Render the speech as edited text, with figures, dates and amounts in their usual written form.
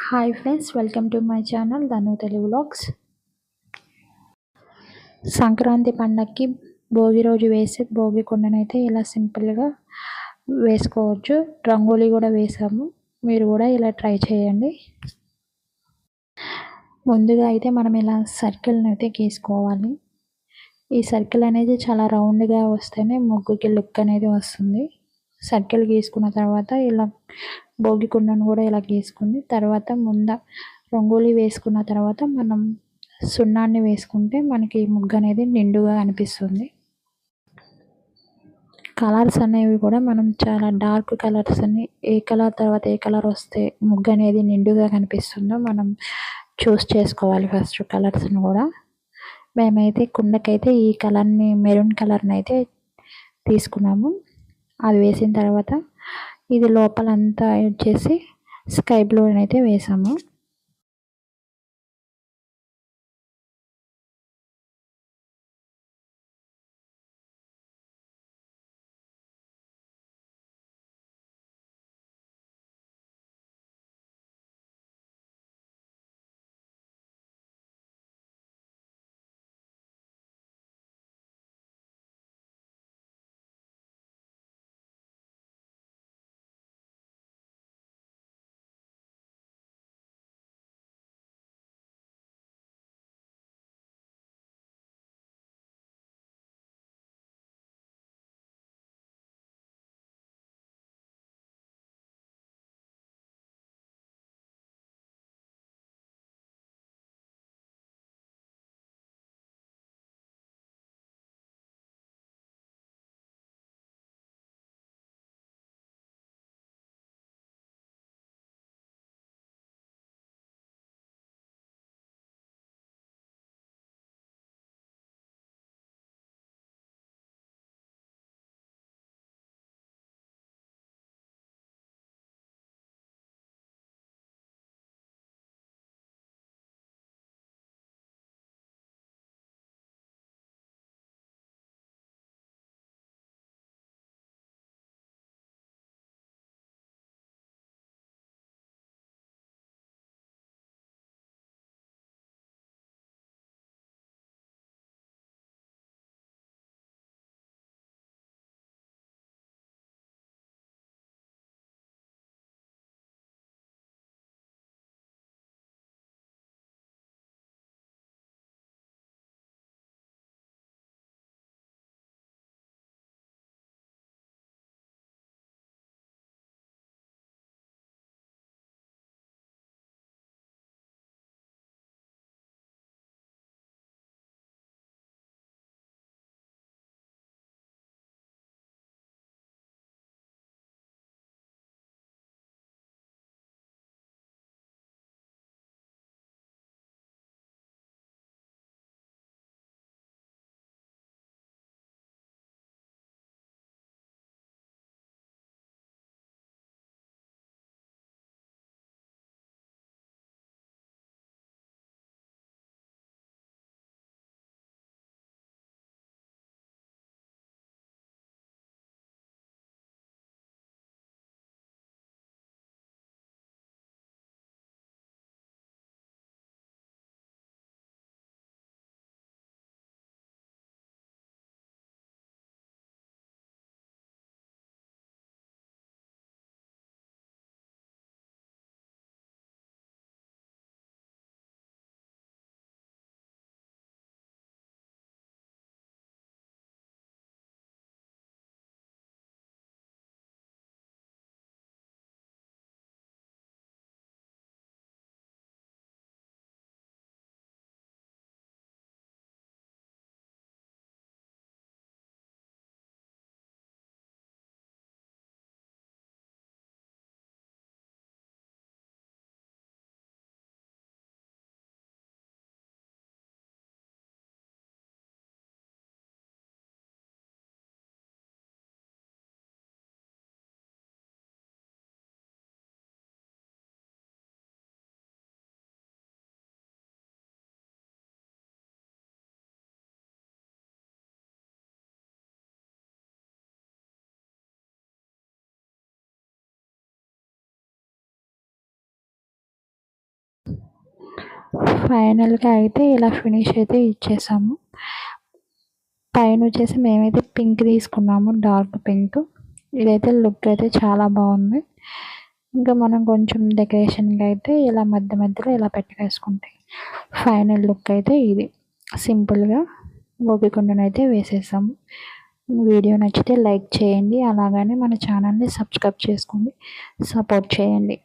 Hi friends, welcome to my channel Dhanu Telugu vlogs. Sankranti పండగకి భోగి రోజు వేసే భోగి కొండనైతే ఇలా సింపుల్గా వేసుకోవచ్చు. రంగోలీ కూడా వేసాము, మీరు కూడా ఇలా ట్రై చేయండి. ముందుగా అయితే మనం ఇలా సర్కిల్ని అయితే గీసుకోవాలి. ఈ సర్కిల్ అనేది చాలా రౌండ్గా వస్తేనే ముగ్గుకి లుక్ అనేది వస్తుంది. సర్కిల్ గీసుకున్న తర్వాత ఇలా భోగి కుండను కూడా ఇలా గీసుకుని తర్వాత రంగోలీ వేసుకున్న తర్వాత మనం సున్నాన్ని వేసుకుంటే మనకి ముగ్గు అనేది నిండుగా అనిపిస్తుంది. కలర్స్ అనేవి కూడా మనం చాలా డార్క్ కలర్స్ని ఏ కలర్ తర్వాత ఏ కలర్ వస్తే ముగ్గు అనేది నిండుగా కనిపిస్తుందో మనం చూస్ చేసుకోవాలి. ఫస్ట్ కలర్స్ని కూడా మేమైతే కుండకైతే ఈ కలర్ని మెరూన్ కలర్ని అయితే తీసుకున్నాము. అది వేసిన తర్వాత ఇది లోపలంతా వచ్చేసి స్కై బ్లూ అయితే వేసాము. ఫైనల్గా అయితే ఇలా ఫినిష్ అయితే ఇచ్చేసాము. పైన వచ్చేసి మేమైతే పింక్ తీసుకున్నాము, డార్క్ పింక్. ఇదైతే లుక్ అయితే చాలా బాగుంది. ఇంకా మనం కొంచెం డెకరేషన్గా అయితే ఇలా మధ్య మధ్యలో ఇలా పెట్టేసుకుంటే ఫైనల్ లుక్ అయితే ఇది. సింపుల్గా అయితే వేసేసాము. వీడియో నచ్చితే లైక్ చేయండి, అలాగని మన ఛానల్ని సబ్స్క్రైబ్ చేసుకోండి, సపోర్ట్ చేయండి.